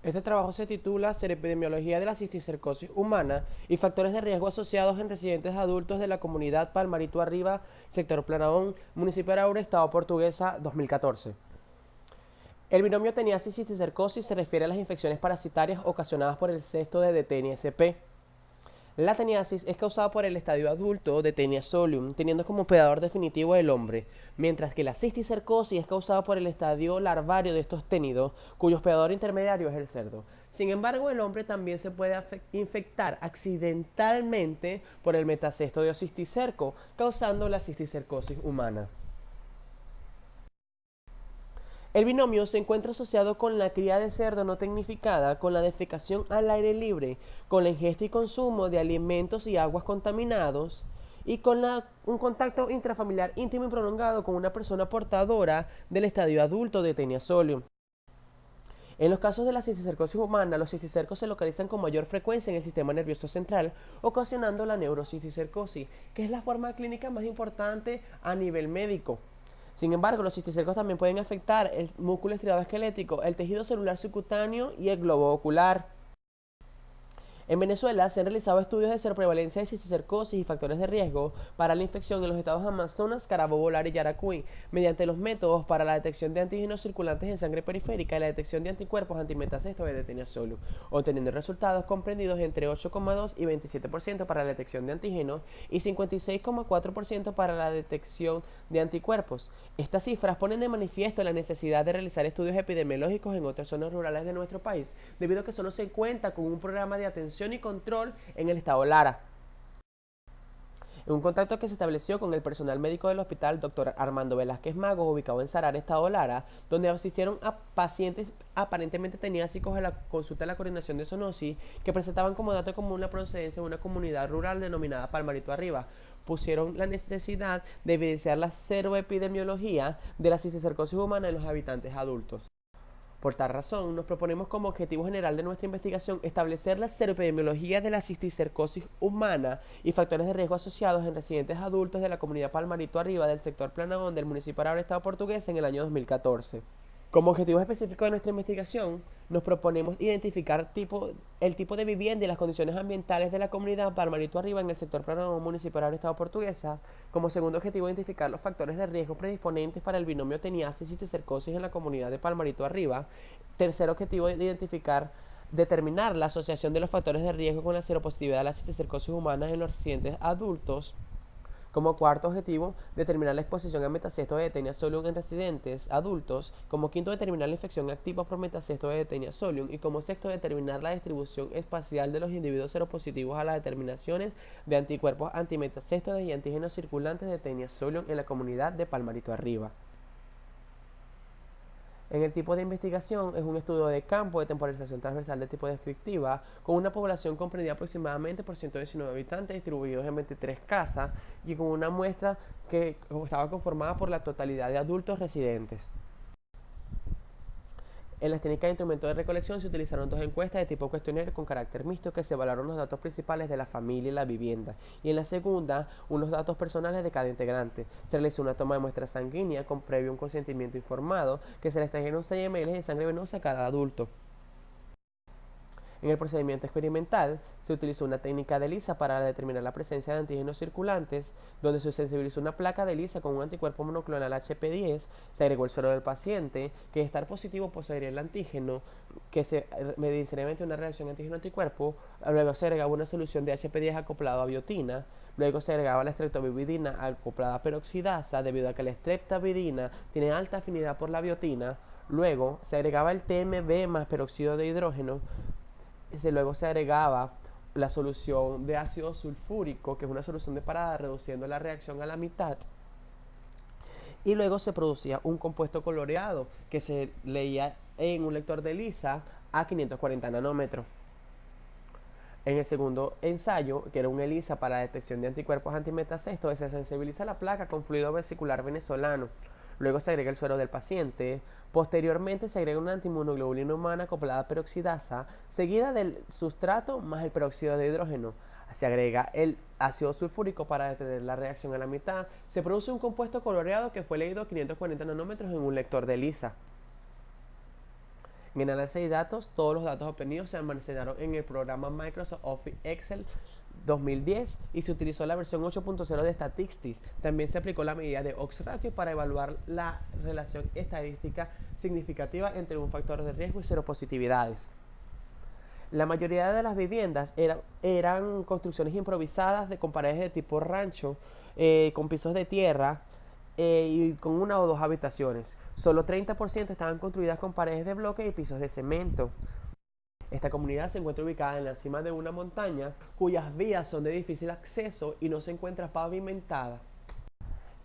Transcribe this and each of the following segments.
Este trabajo se titula Serepidemiología de la cisticercosis humana y factores de riesgo asociados en residentes adultos de la comunidad Palmarito Arriba, sector Planabón, municipio de Araure, estado Portuguesa, 2014. El binomio teniasis y cisticercosis se refiere a las infecciones parasitarias ocasionadas por el cesto de Dtenia sp. La teniasis es causada por el estadio adulto de Taenia solium, teniendo como predador definitivo el hombre, mientras que la cisticercosis es causada por el estadio larvario de estos ténidos, cuyo predador intermediario es el cerdo. Sin embargo, el hombre también se puede infectar accidentalmente por el metacestodio cisticerco, causando la cisticercosis humana. El binomio se encuentra asociado con la cría de cerdo no tecnificada, con la defecación al aire libre, con la ingesta y consumo de alimentos y aguas contaminados y con un contacto intrafamiliar íntimo y prolongado con una persona portadora del estadio adulto de Taenia solium. En los casos de la cisticercosis humana, los cisticercos se localizan con mayor frecuencia en el sistema nervioso central, ocasionando la neurocisticercosis, que es la forma clínica más importante a nivel médico. Sin embargo, los cisticercos también pueden afectar el músculo estriado esquelético, el tejido celular subcutáneo y el globo ocular. En Venezuela se han realizado estudios de prevalencia de cisticercosis y factores de riesgo para la infección en los estados Amazonas, Carabobo, Lara y Yaracuy, mediante los métodos para la detección de antígenos circulantes en sangre periférica y la detección de anticuerpos antimetacesto de Dtenia solium, obteniendo resultados comprendidos entre 8,2 y 27% para la detección de antígenos y 56,4% para la detección de anticuerpos. Estas cifras ponen de manifiesto la necesidad de realizar estudios epidemiológicos en otras zonas rurales de nuestro país, debido a que solo se cuenta con un programa de atención y control en el estado Lara. En un contacto que se estableció con el personal médico del hospital Dr. Armando Velázquez Magos, ubicado en Sarar, estado Lara, donde asistieron a pacientes aparentemente teniásicos a la consulta de la coordinación de zoonosis, que presentaban como dato común la procedencia de una comunidad rural denominada Palmarito Arriba, pusieron la necesidad de evidenciar la seroepidemiología de la cisticercosis humana en los habitantes adultos. Por tal razón, nos proponemos como objetivo general de nuestra investigación establecer la seroepidemiología de la cisticercosis humana y factores de riesgo asociados en residentes adultos de la comunidad Palmarito Arriba del sector Planabón del municipio de Araure, estado Portuguesa, en el año 2014. Como objetivo específico de nuestra investigación, nos proponemos identificar el tipo de vivienda y las condiciones ambientales de la comunidad Palmarito Arriba en el sector Planabón municipal del estado Portuguesa. Como segundo objetivo, identificar los factores de riesgo predisponentes para el binomio teniasis y cisticercosis en la comunidad de Palmarito Arriba. Tercer objetivo, determinar la asociación de los factores de riesgo con la seropositividad de la cisticercosis humana en los residentes adultos. Como cuarto objetivo, determinar la exposición a metacesto de Dtenia solium en residentes adultos. Como quinto, determinar la infección activa por metacesto de Dtenia solium. Y como sexto, determinar la distribución espacial de los individuos seropositivos a las determinaciones de anticuerpos antimetacesto y antígenos circulantes de Dtenia solium en la comunidad de Palmarito Arriba. En el tipo de investigación es un estudio de campo de temporalización transversal de tipo descriptiva con una población comprendida aproximadamente por 119 habitantes distribuidos en 23 casas y con una muestra que estaba conformada por la totalidad de adultos residentes. En las técnicas de instrumento de recolección se utilizaron dos encuestas de tipo cuestionario con carácter mixto que se evaluaron los datos principales de la familia y la vivienda, y en la segunda unos datos personales de cada integrante. Se realizó una toma de muestra sanguínea con previo un consentimiento informado que se le extrajeron 6 ml de sangre venosa a cada adulto. En el procedimiento experimental se utilizó una técnica de ELISA para determinar la presencia de antígenos circulantes, donde se sensibilizó una placa de ELISA con un anticuerpo monoclonal HP10, se agregó el suero del paciente, que de estar positivo poseería el antígeno, que se medicinariamente una reacción antígeno-anticuerpo, luego se agregaba una solución de HP10 acoplado a biotina, luego se agregaba la streptobividina acoplada a peroxidasa, debido a que la streptavidina tiene alta afinidad por la biotina. Luego se agregaba el TMB más peróxido de hidrógeno. Luego se agregaba la solución de ácido sulfúrico, que es una solución de parada, reduciendo la reacción a la mitad. Y luego se producía un compuesto coloreado que se leía en un lector de ELISA a 540 nanómetros. En el segundo ensayo, que era un ELISA para la detección de anticuerpos antimetacesto, se sensibiliza la placa con fluido vesicular venezolano. Luego se agrega el suero del paciente. Posteriormente se agrega una antiinmunoglobulina humana acoplada a peroxidasa, seguida del sustrato más el peróxido de hidrógeno. Se agrega el ácido sulfúrico para detener la reacción a la mitad. Se produce un compuesto coloreado que fue leído a 540 nanómetros en un lector de ELISA. En el análisis de datos, todos los datos obtenidos se almacenaron en el programa Microsoft Office Excel 2010 y se utilizó la versión 8.0 de Statistics. También se aplicó la medida de Oxford para evaluar la relación estadística significativa entre un factor de riesgo y seropositividades. La mayoría de las viviendas eran construcciones improvisadas con paredes de tipo rancho, con pisos de tierra y con una o dos habitaciones. Solo 30% estaban construidas con paredes de bloque y pisos de cemento. Esta comunidad se encuentra ubicada en la cima de una montaña cuyas vías son de difícil acceso y no se encuentra pavimentada.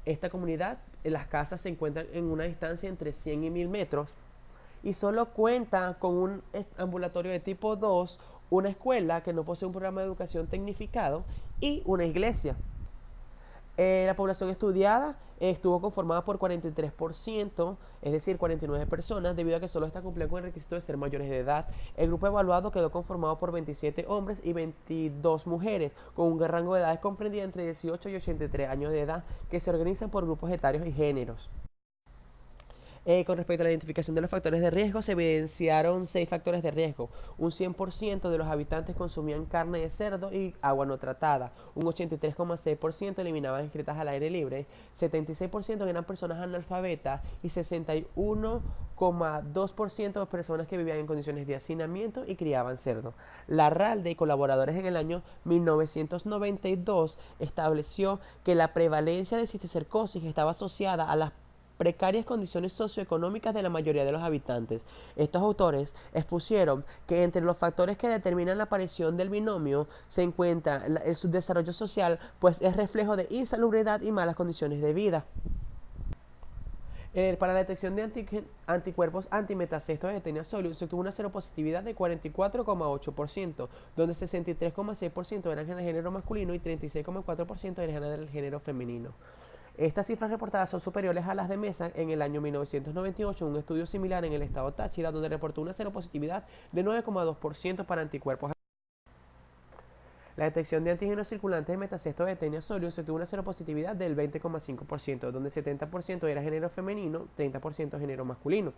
Esta comunidad, las casas se encuentran en una distancia entre 100 y 1000 metros y solo cuenta con un ambulatorio de tipo 2, una escuela que no posee un programa de educación tecnificado y una iglesia. La población estudiada estuvo conformada por 43%, es decir, 49 personas, debido a que solo está cumpliendo con el requisito de ser mayores de edad. El grupo evaluado quedó conformado por 27 hombres y 22 mujeres, con un rango de edades comprendido entre 18 y 83 años de edad, que se organizan por grupos etarios y géneros. Con respecto a la identificación de los factores de riesgo, se evidenciaron 6 factores de riesgo. Un 100% de los habitantes consumían carne de cerdo y agua no tratada. Un 83,6% eliminaban excretas al aire libre. 76% eran personas analfabetas y 61,2% de personas que vivían en condiciones de hacinamiento y criaban cerdo. Larralde y colaboradores en el año 1992 estableció que la prevalencia de cisticercosis estaba asociada a las precarias condiciones socioeconómicas de la mayoría de los habitantes. Estos autores expusieron que entre los factores que determinan la aparición del binomio se encuentra el subdesarrollo social, pues es reflejo de insalubridad y malas condiciones de vida. Para la detección de anticuerpos antimetacesto de Tenia solium se obtuvo una seropositividad de 44,8%, donde 63,6% eran del género masculino y 36,4% eran del género femenino. Estas cifras reportadas son superiores a las de Mesa en el año 1998, en un estudio similar en el estado Táchira, donde reportó una seropositividad de 9,2% para anticuerpos. La detección de antígenos circulantes de metacesto de Tenia solium se tuvo una seropositividad del 20,5%, donde 70% era género femenino, 30% género masculino.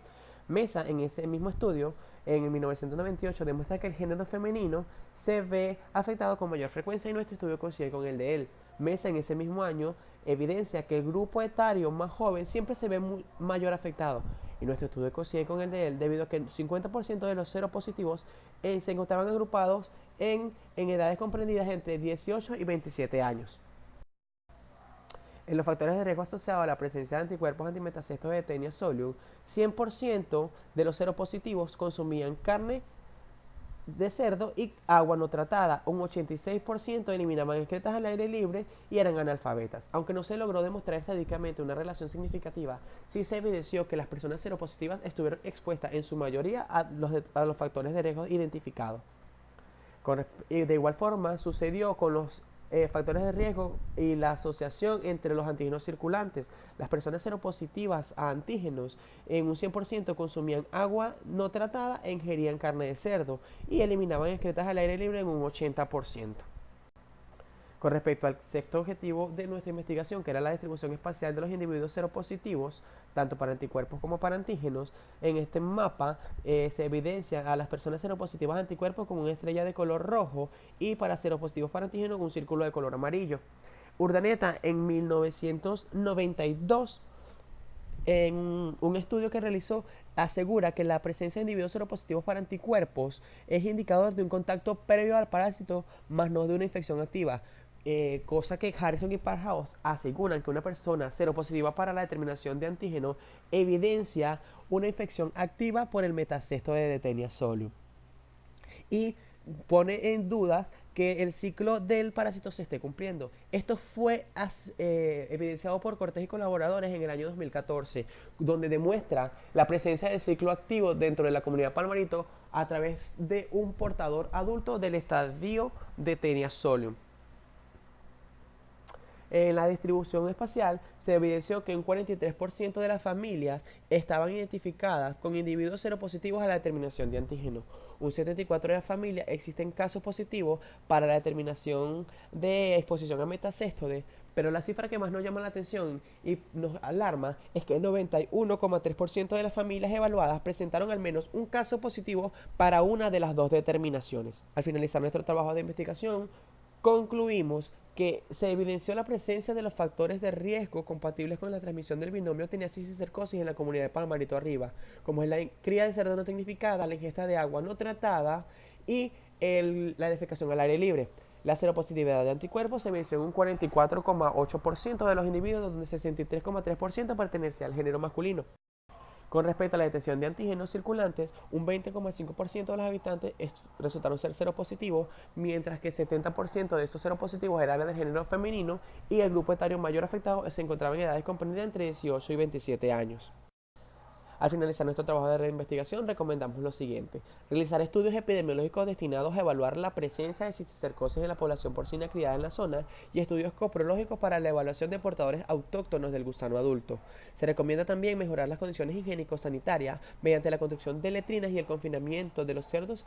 Mesa, en ese mismo estudio, en 1998, demuestra que el género femenino se ve afectado con mayor frecuencia y nuestro estudio coincide con el de él. Mesa, en ese mismo año, evidencia que el grupo etario más joven siempre se ve mayor afectado. Y nuestro estudio coincide con el de él debido a que el 50% de los seropositivos se encontraban agrupados en edades comprendidas entre 18 y 27 años. En los factores de riesgo asociados a la presencia de anticuerpos antimetacesto de Tenia solium, 100% de los seropositivos consumían carne de cerdo y agua no tratada. Un 86% eliminaban excretas al aire libre y eran analfabetas. Aunque no se logró demostrar estadísticamente una relación significativa, sí se evidenció que las personas seropositivas estuvieron expuestas en su mayoría a los factores de riesgo identificados. Y de igual forma sucedió con los factores de riesgo y la asociación entre los antígenos circulantes. Las personas seropositivas a antígenos en un 100% consumían agua no tratada e ingerían carne de cerdo y eliminaban excretas al aire libre en un 80%. Con respecto al sexto objetivo de nuestra investigación, que era la distribución espacial de los individuos seropositivos, tanto para anticuerpos como para antígenos, en este mapa se evidencia a las personas seropositivas a anticuerpos con una estrella de color rojo y para seropositivos para antígenos con un círculo de color amarillo. Urdaneta en 1992, en un estudio que realizó, asegura que la presencia de individuos seropositivos para anticuerpos es indicador de un contacto previo al parásito, más no de una infección activa. Cosa que Harrison y Parhaus aseguran que una persona seropositiva para la determinación de antígeno evidencia una infección activa por el metacesto de Tenia solium. Y pone en duda que el ciclo del parásito se esté cumpliendo. Esto fue evidenciado por Cortés y colaboradores en el año 2014, donde demuestra la presencia del ciclo activo dentro de la comunidad Palmarito a través de un portador adulto del estadio de Tenia solium. En la distribución espacial se evidenció que un 43% de las familias estaban identificadas con individuos seropositivos a la determinación de antígeno. Un 74% de las familias existen casos positivos para la determinación de exposición a metacesto Pero la cifra que más nos llama la atención y nos alarma es que el 91,3% de las familias evaluadas presentaron al menos un caso positivo para una de las dos determinaciones. Al finalizar nuestro trabajo de investigación, concluimos que se evidenció la presencia de los factores de riesgo compatibles con la transmisión del binomio teniasis y cercosis en la comunidad de Palmarito Arriba, como es la cría de cerdo no tecnificada, la ingesta de agua no tratada y la defecación al aire libre. La seropositividad de anticuerpos se venció en un 44,8% de los individuos, donde 63,3% pertenecía al género masculino. Con respecto a la detección de antígenos circulantes, un 20,5% de los habitantes resultaron ser seropositivos, mientras que el 70% de esos seropositivos eran del género femenino y el grupo etario mayor afectado se encontraba en edades comprendidas entre 18 y 27 años. Al finalizar nuestro trabajo de reinvestigación, recomendamos lo siguiente: realizar estudios epidemiológicos destinados a evaluar la presencia de cisticercosis en la población porcina criada en la zona y estudios coprológicos para la evaluación de portadores autóctonos del gusano adulto. Se recomienda también mejorar las condiciones higiénico-sanitarias mediante la construcción de letrinas y el confinamiento de los cerdos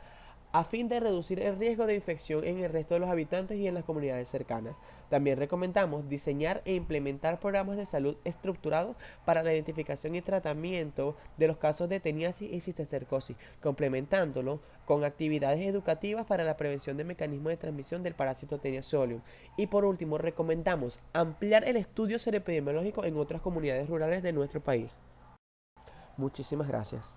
a fin de reducir el riesgo de infección en el resto de los habitantes y en las comunidades cercanas. También recomendamos diseñar e implementar programas de salud estructurados para la identificación y tratamiento de los casos de teniasis y cisticercosis, complementándolo con actividades educativas para la prevención de mecanismos de transmisión del parásito Teniasolium. Y por último, recomendamos ampliar el estudio seroepidemiológico en otras comunidades rurales de nuestro país. Muchísimas gracias.